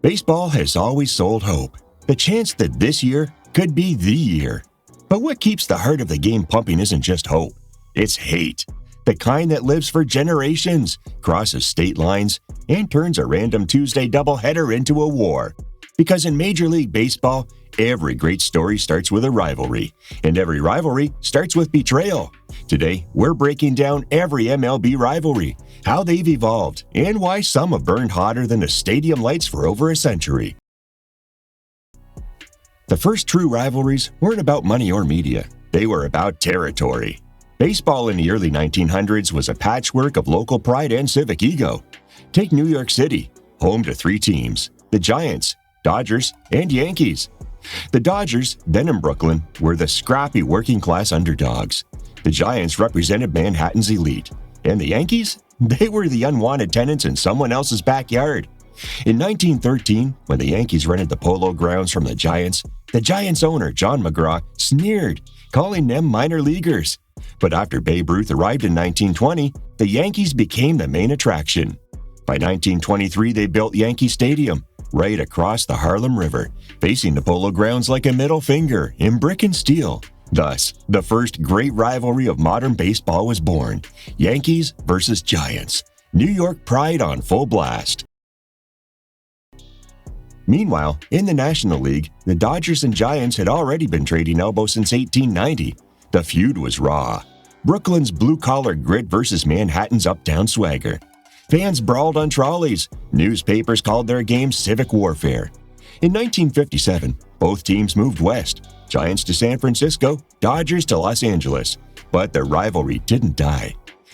Baseball has always sold hope, the chance that this year could be the year. But what keeps the heart of the game pumping isn't just hope, it's hate. The kind that lives for generations, crosses state lines, and turns a random Tuesday doubleheader into a war. Because in Major League Baseball, every great story starts with a rivalry, and every rivalry starts with betrayal. Today, we're breaking down every MLB rivalry, how they've evolved, and why some have burned hotter than the stadium lights for over a century. The first true rivalries weren't about money or media. They were about territory. Baseball in the early 1900s was a patchwork of local pride and civic ego. Take New York City, home to three teams, the Giants, Dodgers, and Yankees. The Dodgers, then in Brooklyn, were the scrappy working-class underdogs. The Giants represented Manhattan's elite. And the Yankees? They were the unwanted tenants in someone else's backyard. In 1913, when the Yankees rented the Polo Grounds from the Giants owner, John McGraw, sneered, calling them minor leaguers. But after Babe Ruth arrived in 1920, the Yankees became the main attraction. By 1923, they built Yankee Stadium, right across the Harlem River, facing the Polo Grounds like a middle finger in brick and steel. Thus, the first great rivalry of modern baseball was born: Yankees versus Giants. New York pride on full blast. Meanwhile, in the National League, the Dodgers and Giants had already been trading elbows since 1890. The feud was raw. Brooklyn's blue-collar grit versus Manhattan's uptown swagger. Fans brawled on trolleys. Newspapers called their game civic warfare. In 1957, both teams moved west. Giants to San Francisco, Dodgers to Los Angeles. But their rivalry didn't die.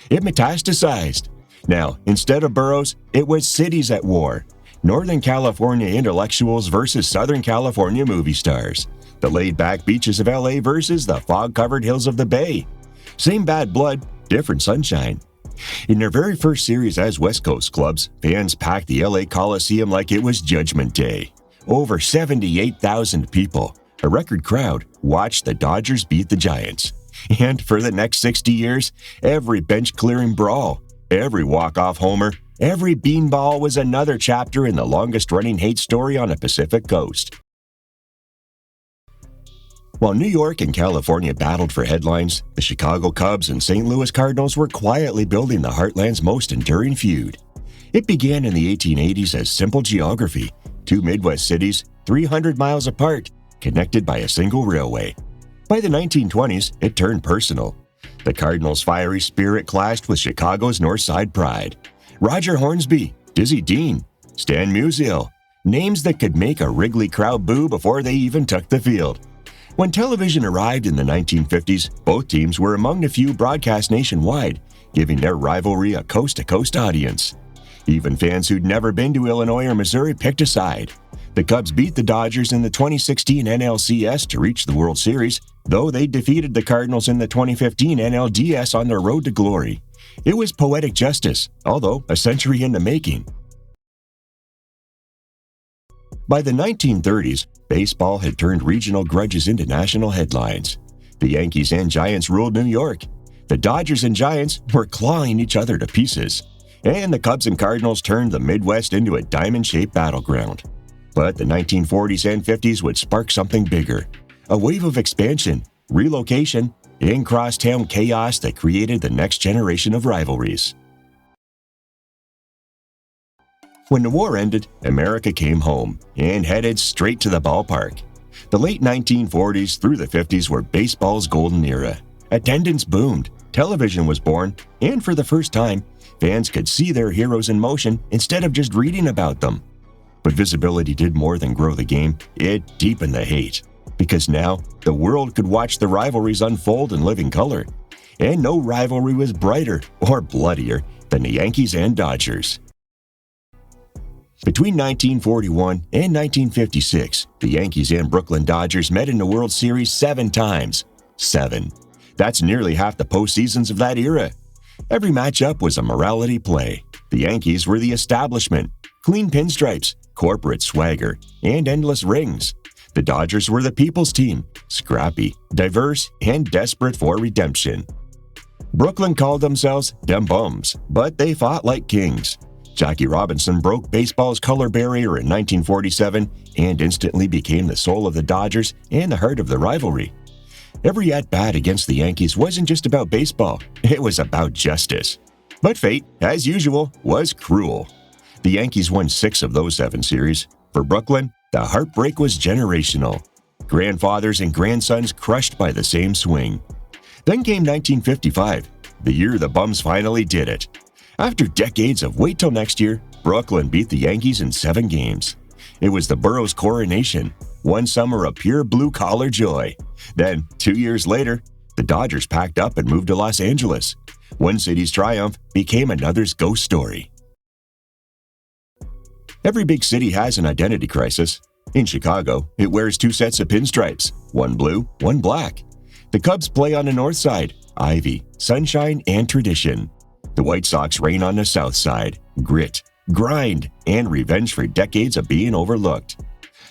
It metastasized. Now, instead of boroughs, it was cities at war. Northern California intellectuals versus Southern California movie stars. The laid-back beaches of LA versus the fog-covered hills of the Bay. Same bad blood, different sunshine. In their very first series as West Coast clubs, fans packed the LA Coliseum like it was Judgment Day. Over 78,000 people, a record crowd, watched the Dodgers beat the Giants. And for the next 60 years, every bench-clearing brawl, every walk-off homer, every beanball was another chapter in the longest-running hate story on the Pacific Coast. While New York and California battled for headlines, the Chicago Cubs and St. Louis Cardinals were quietly building the Heartland's most enduring feud. It began in the 1880s as simple geography: two Midwest cities, 300 miles apart, connected by a single railway. By the 1920s, it turned personal. The Cardinals' fiery spirit clashed with Chicago's North Side pride. Roger Hornsby, Dizzy Dean, Stan Musial, names that could make a Wrigley crowd boo before they even took the field. When television arrived in the 1950s, both teams were among the few broadcast nationwide, giving their rivalry a coast-to-coast audience. Even fans who'd never been to Illinois or Missouri picked a side. The Cubs beat the Dodgers in the 2016 NLCS to reach the World Series, though they defeated the Cardinals in the 2015 NLDS on their road to glory. It was poetic justice, although a century in the making. By the 1930s, baseball had turned regional grudges into national headlines. The Yankees and Giants ruled New York. The Dodgers and Giants were clawing each other to pieces. And the Cubs and Cardinals turned the Midwest into a diamond-shaped battleground. But the 1940s and 50s would spark something bigger: a wave of expansion, relocation, and crosstown chaos that created the next generation of rivalries. When the war ended, America came home and headed straight to the ballpark. The late 1940s through the 50s were baseball's golden era. Attendance boomed, television was born, and for the first time, fans could see their heroes in motion instead of just reading about them. But visibility did more than grow the game, it deepened the hate. Because now, the world could watch the rivalries unfold in living color. And no rivalry was brighter or bloodier than the Yankees and Dodgers. Between 1941 and 1956, the Yankees and Brooklyn Dodgers met in the World Series 7 times. 7. That's nearly half the postseasons of that era. Every matchup was a morality play. The Yankees were the establishment: clean pinstripes, corporate swagger, and endless rings. The Dodgers were the people's team: scrappy, diverse, and desperate for redemption. Brooklyn called themselves "dem bums," but they fought like kings. Jackie Robinson broke baseball's color barrier in 1947 and instantly became the soul of the Dodgers and the heart of the rivalry. Every at-bat against the Yankees wasn't just about baseball, it was about justice. But fate, as usual, was cruel. The Yankees won 6 of those 7 series. For Brooklyn, the heartbreak was generational. Grandfathers and grandsons crushed by the same swing. Then came 1955, the year the Bums finally did it. After decades of wait till next year, Brooklyn beat the Yankees in 7 games. It was the borough's coronation, one summer of pure blue-collar joy. Then, 2 years later, the Dodgers packed up and moved to Los Angeles. One city's triumph became another's ghost story. Every big city has an identity crisis. In Chicago, it wears 2 sets of pinstripes, one blue, one black. The Cubs play on the north side, ivy, sunshine, and tradition. The White Sox reign on the south side, grit, grind, and revenge for decades of being overlooked.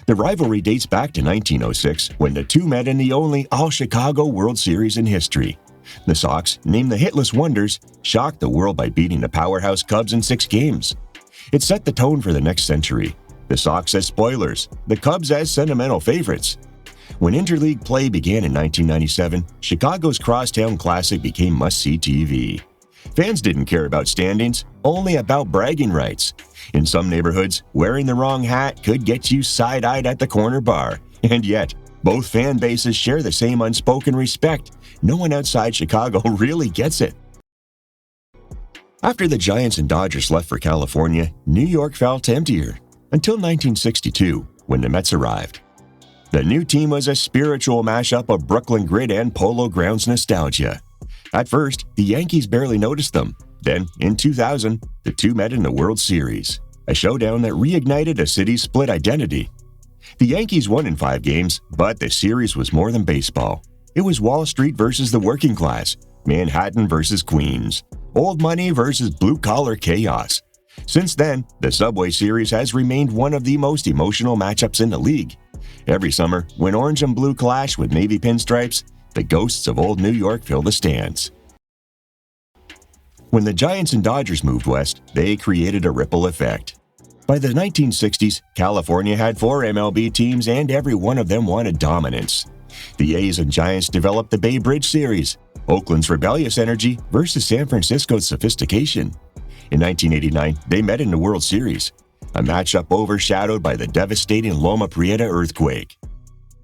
The rivalry dates back to 1906 when the two met in the only All-Chicago World Series in history. The Sox, named the Hitless Wonders, shocked the world by beating the powerhouse Cubs in 6 games. It set the tone for the next century. The Sox as spoilers, the Cubs as sentimental favorites. When interleague play began in 1997, Chicago's Crosstown Classic became must-see TV. Fans didn't care about standings, only about bragging rights. In some neighborhoods, wearing the wrong hat could get you side-eyed at the corner bar. And yet, both fan bases share the same unspoken respect. No one outside Chicago really gets it. After the Giants and Dodgers left for California, New York felt emptier. Until 1962, when the Mets arrived. The new team was a spiritual mashup of Brooklyn grit and Polo Grounds nostalgia. At first, the Yankees barely noticed them. Then, in 2000, the two met in the World Series, a showdown that reignited a city's split identity. The Yankees won in 5 games, but the series was more than baseball. It was Wall Street versus the working class, Manhattan versus Queens, old money versus blue-collar chaos. Since then, the Subway Series has remained one of the most emotional matchups in the league. Every summer, when orange and blue clash with navy pinstripes, the ghosts of old New York fill the stands. When the Giants and Dodgers moved west, they created a ripple effect. By the 1960s, California had 4 MLB teams and every one of them wanted dominance. The A's and Giants developed the Bay Bridge Series, Oakland's rebellious energy versus San Francisco's sophistication. In 1989, they met in the World Series, a matchup overshadowed by the devastating Loma Prieta earthquake.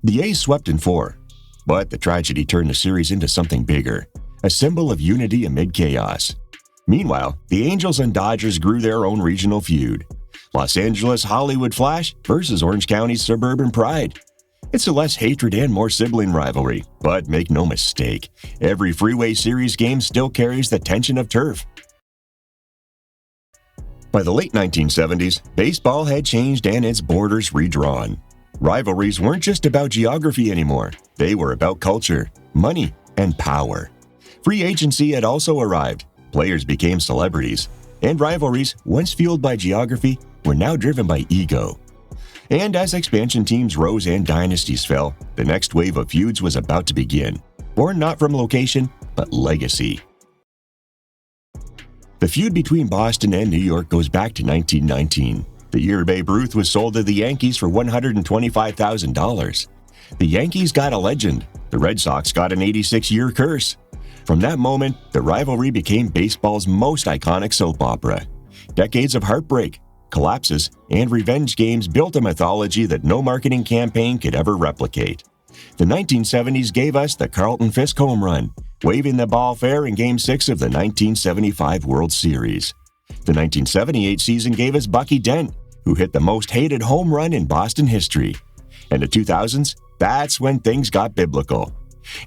The A's swept in 4, but the tragedy turned the series into something bigger, a symbol of unity amid chaos. Meanwhile, the Angels and Dodgers grew their own regional feud, Los Angeles Hollywood Flash versus Orange County's Suburban Pride. It's a less hatred and more sibling rivalry, but make no mistake, every Freeway Series game still carries the tension of turf. By the late 1970s, baseball had changed and its borders redrawn. Rivalries weren't just about geography anymore. They were about culture, money, and power. Free agency had also arrived. Players became celebrities. And rivalries, once fueled by geography, were now driven by ego. And as expansion teams rose and dynasties fell, the next wave of feuds was about to begin. Born not from location, but legacy. The feud between Boston and New York goes back to 1919, the year Babe Ruth was sold to the Yankees for $125,000. The Yankees got a legend. The Red Sox got an 86-year curse. From that moment, the rivalry became baseball's most iconic soap opera. Decades of heartbreak, collapses, and revenge games built a mythology that no marketing campaign could ever replicate. The 1970s gave us the Carlton Fisk home run, waving the ball fair in Game 6 of the 1975 World Series. The 1978 season gave us Bucky Dent, who hit the most hated home run in Boston history. And the 2000s, that's when things got biblical.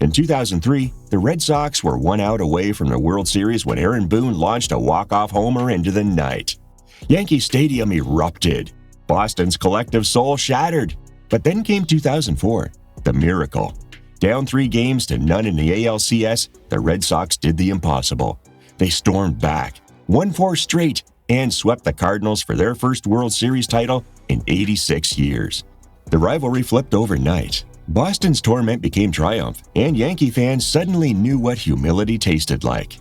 In 2003, the Red Sox were 1 out away from the World Series when Aaron Boone launched a walk-off homer into the night. Yankee Stadium erupted. Boston's collective soul shattered. But then came 2004, the miracle. Down 3 games to none in the ALCS, the Red Sox did the impossible. They stormed back, won 4 straight, and swept the Cardinals for their first World Series title in 86 years. The rivalry flipped overnight. Boston's torment became triumph, and Yankee fans suddenly knew what humility tasted like.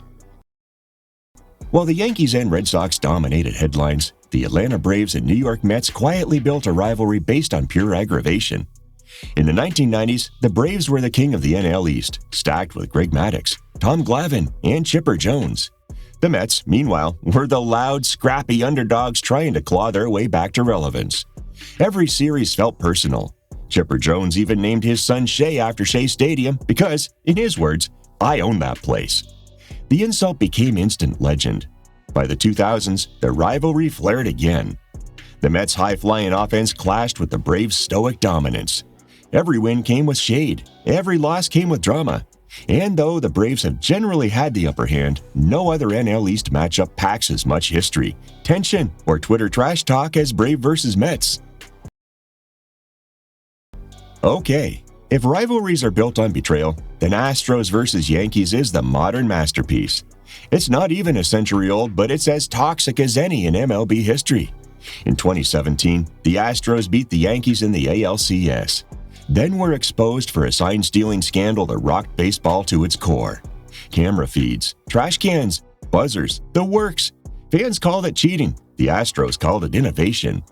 While the Yankees and Red Sox dominated headlines, the Atlanta Braves and New York Mets quietly built a rivalry based on pure aggravation. In the 1990s, the Braves were the king of the NL East, stacked with Greg Maddux, Tom Glavine, and Chipper Jones. The Mets, meanwhile, were the loud, scrappy underdogs trying to claw their way back to relevance. Every series felt personal. Chipper Jones even named his son Shea after Shea Stadium because, in his words, "I own that place." The insult became instant legend. By the 2000s, the rivalry flared again. The Mets' high-flying offense clashed with the Braves' stoic dominance. Every win came with shade. Every loss came with drama. And though the Braves have generally had the upper hand, no other NL East matchup packs as much history, tension, or Twitter trash talk as Brave versus Mets. Okay, if rivalries are built on betrayal, then Astros versus Yankees is the modern masterpiece. It's not even a century old, but it's as toxic as any in MLB history. In 2017, the Astros beat the Yankees in the ALCS. Then were exposed for a sign-stealing scandal that rocked baseball to its core. Camera feeds, trash cans, buzzers, the works. Fans called it cheating. The Astros called it innovation.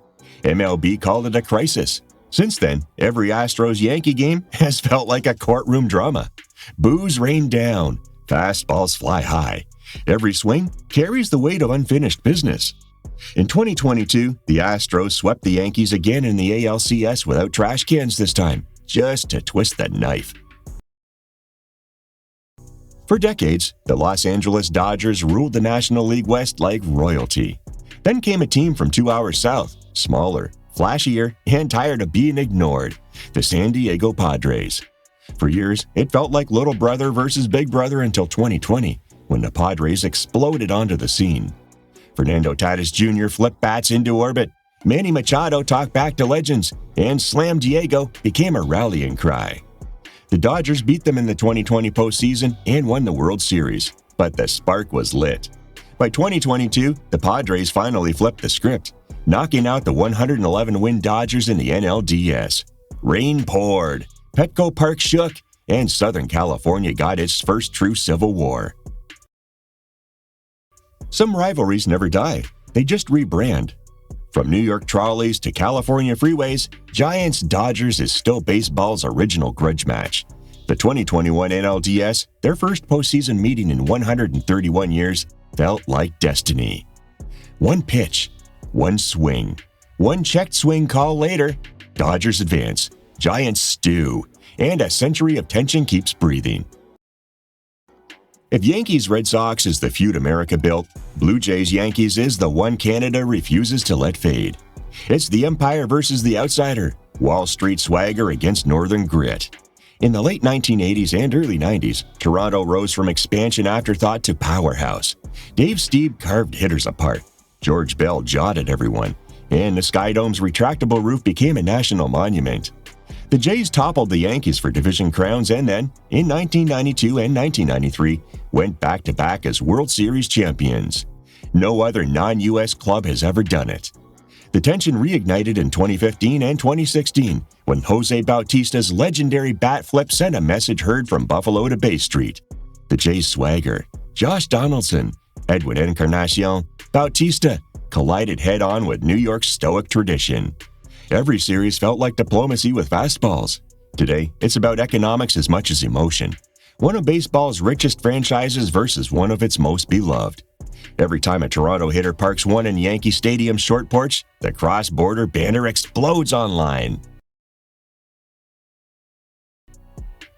MLB called it a crisis. Since then, every Astros-Yankee game has felt like a courtroom drama. Boos rain down. Fastballs fly high. Every swing carries the weight of unfinished business. In 2022, the Astros swept the Yankees again in the ALCS without trash cans this time, just to twist the knife. For decades, the Los Angeles Dodgers ruled the National League West like royalty. Then came a team from 2 hours south, smaller, flashier, and tired of being ignored, the San Diego Padres. For years, it felt like little brother versus big brother until 2020, when the Padres exploded onto the scene. Fernando Tatis Jr. flipped bats into orbit, Manny Machado talked back to legends, and Slam Diego became a rallying cry. The Dodgers beat them in the 2020 postseason and won the World Series, but the spark was lit. By 2022, the Padres finally flipped the script, knocking out the 111-win Dodgers in the NLDS. Rain poured, Petco Park shook, and Southern California got its first true civil war. Some rivalries never die, they just rebrand. From New York trolleys to California freeways, Giants-Dodgers is still baseball's original grudge match. The 2021 NLDS, their first postseason meeting in 131 years, felt like destiny. One pitch, one swing, one checked swing call later, Dodgers advance, Giants stew, and a century of tension keeps breathing. If Yankees-Red Sox is the feud America built, Blue Jays-Yankees is the one Canada refuses to let fade. It's the Empire versus the outsider, Wall Street swagger against Northern grit. In the late 1980s and early 90s, Toronto rose from expansion afterthought to powerhouse. Dave Stieb carved hitters apart. George Bell jawed at everyone, and the Skydome's retractable roof became a national monument. The Jays toppled the Yankees for division crowns and then, in 1992 and 1993, went back-to-back as World Series champions. No other non-U.S. club has ever done it. The tension reignited in 2015 and 2016 when Jose Bautista's legendary bat flip sent a message heard from Buffalo to Bay Street. The Jays swagger, Josh Donaldson, Edwin Encarnacion, Bautista collided head-on with New York's stoic tradition. Every series felt like diplomacy with fastballs. Today, it's about economics as much as emotion. One of baseball's richest franchises versus one of its most beloved. Every time a Toronto hitter parks one in Yankee Stadium's short porch, the cross-border banner explodes online.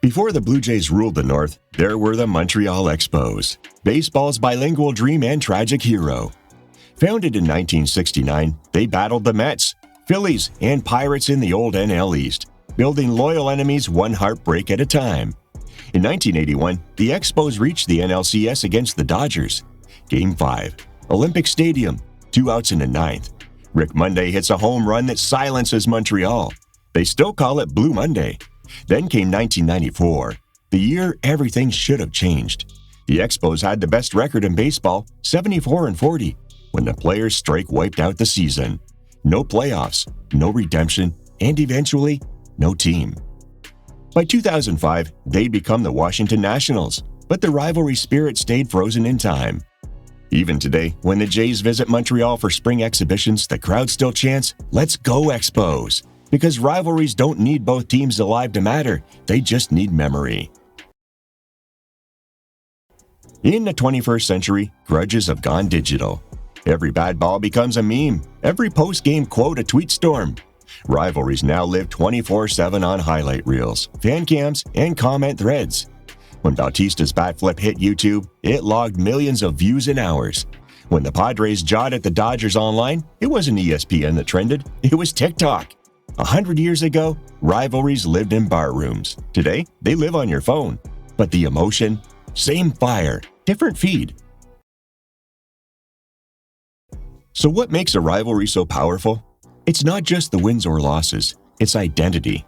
Before the Blue Jays ruled the North, there were the Montreal Expos, baseball's bilingual dream and tragic hero. Founded in 1969, they battled the Mets, Phillies, and Pirates in the old NL East, building loyal enemies one heartbreak at a time. In 1981, the Expos reached the NLCS against the Dodgers. Game 5, Olympic Stadium, 2 outs in the ninth. Rick Monday hits a home run that silences Montreal. They still call it Blue Monday. Then came 1994, the year everything should have changed. The Expos had the best record in baseball, 74-40, when the players' strike wiped out the season. No playoffs, no redemption, and eventually, no team. By 2005, they'd become the Washington Nationals, but the rivalry spirit stayed frozen in time. Even today, when the Jays visit Montreal for spring exhibitions, the crowd still chants, "Let's go Expos!" Because rivalries don't need both teams alive to matter, they just need memory. In the 21st century, grudges have gone digital. Every bad ball becomes a meme, every post-game quote a tweet storm. Rivalries now live 24/7 on highlight reels, fan cams, and comment threads. When Bautista's bat flip hit YouTube, it logged millions of views in hours. When the Padres jawed at the Dodgers online, it wasn't ESPN that trended, it was TikTok. 100 years ago, rivalries lived in bar rooms. Today, they live on your phone. But the emotion? Same fire, different feed. So what makes a rivalry so powerful? It's not just the wins or losses, it's identity.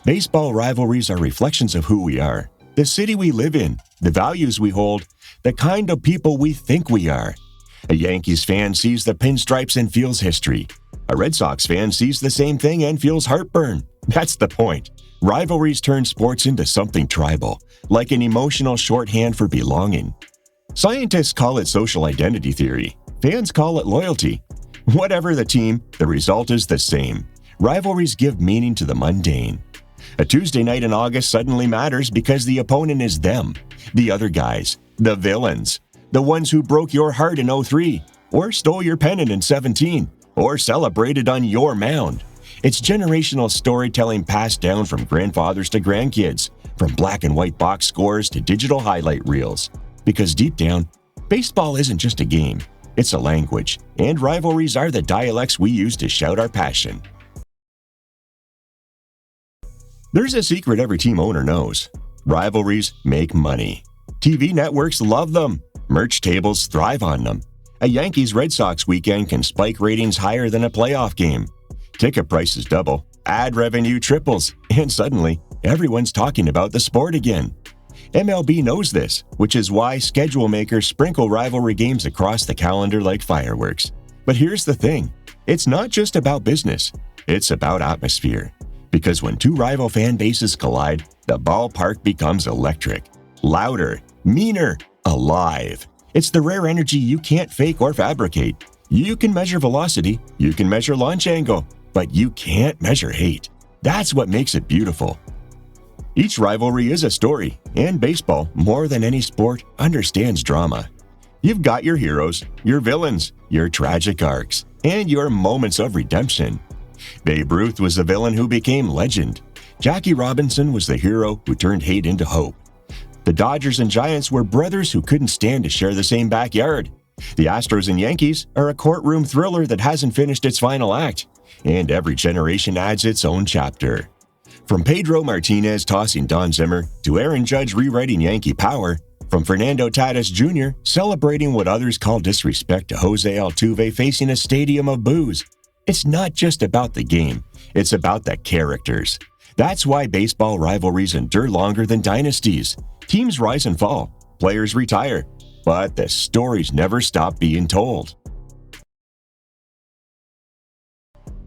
Baseball rivalries are reflections of who we are, the city we live in, the values we hold, the kind of people we think we are. A Yankees fan sees the pinstripes and feels history. A Red Sox fan sees the same thing and feels heartburn. That's the point. Rivalries turn sports into something tribal, like an emotional shorthand for belonging. Scientists call it social identity theory. Fans call it loyalty. Whatever the team, the result is the same. Rivalries give meaning to the mundane. A Tuesday night in August suddenly matters because the opponent is them, the other guys, the villains, the ones who broke your heart in 03, or stole your pennant in 17, or celebrated on your mound. It's generational storytelling passed down from grandfathers to grandkids, from black and white box scores to digital highlight reels. Because deep down, baseball isn't just a game, it's a language, and rivalries are the dialects we use to shout our passion. There's a secret every team owner knows. Rivalries make money. TV networks love them. Merch tables thrive on them. A Yankees-Red Sox weekend can spike ratings higher than a playoff game. Ticket prices double, ad revenue triples, and suddenly, everyone's talking about the sport again. MLB knows this, which is why schedule makers sprinkle rivalry games across the calendar like fireworks. But here's the thing, it's not just about business, it's about atmosphere. Because when two rival fan bases collide, the ballpark becomes electric, louder, meaner, alive. It's the rare energy you can't fake or fabricate. You can measure velocity, you can measure launch angle, but you can't measure hate. That's what makes it beautiful. Each rivalry is a story, and baseball, more than any sport, understands drama. You've got your heroes, your villains, your tragic arcs, and your moments of redemption. Babe Ruth was the villain who became legend. Jackie Robinson was the hero who turned hate into hope. The Dodgers and Giants were brothers who couldn't stand to share the same backyard. The Astros and Yankees are a courtroom thriller that hasn't finished its final act, and every generation adds its own chapter. From Pedro Martinez tossing Don Zimmer to Aaron Judge rewriting Yankee Power, from Fernando Tatis Jr. celebrating what others call disrespect to Jose Altuve facing a stadium of boos, it's not just about the game, it's about the characters. That's why baseball rivalries endure longer than dynasties. Teams rise and fall, players retire, but the stories never stop being told.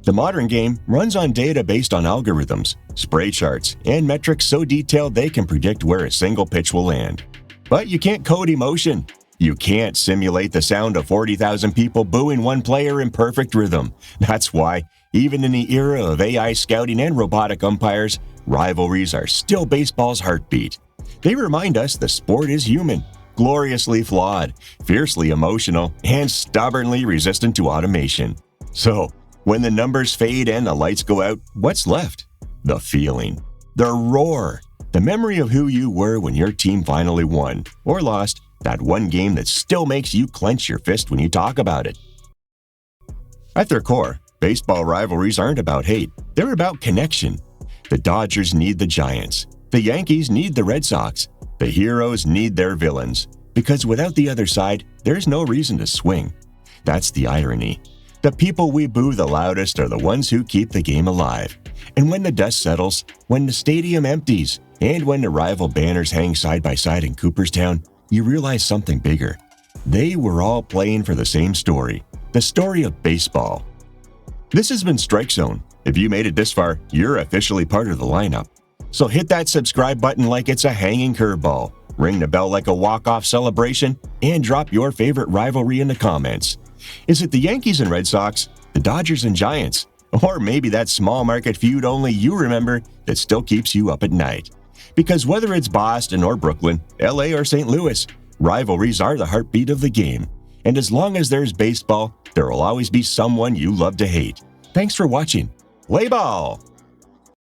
The modern game runs on data based on algorithms, spray charts, and metrics so detailed they can predict where a single pitch will land. But you can't code emotion. You can't simulate the sound of 40,000 people booing one player in perfect rhythm. That's why, even in the era of AI scouting and robotic umpires, rivalries are still baseball's heartbeat. They remind us the sport is human, gloriously flawed, fiercely emotional, and stubbornly resistant to automation. So, when the numbers fade and the lights go out, what's left? The feeling, the roar, the memory of who you were when your team finally won or lost, that one game that still makes you clench your fist when you talk about it. At their core, baseball rivalries aren't about hate, they're about connection. The Dodgers need the Giants. The Yankees need the Red Sox. The heroes need their villains. Because without the other side, there's no reason to swing. That's the irony. The people we boo the loudest are the ones who keep the game alive. And when the dust settles, when the stadium empties, and when the rival banners hang side by side in Cooperstown, you realize something bigger. They were all playing for the same story, the story of baseball. This has been Strike Zone. If you made it this far, you're officially part of the lineup. So hit that subscribe button like it's a hanging curveball. ring the bell like a walk-off celebration, and drop your favorite rivalry in the comments. Is it the Yankees and Red Sox, the Dodgers and Giants, or maybe that small market feud only you remember that still keeps you up at night? Because whether it's Boston or Brooklyn, LA or St. Louis, rivalries are the heartbeat of the game. And as long as there's baseball, there will always be someone you love to hate. Thanks for watching. Play ball!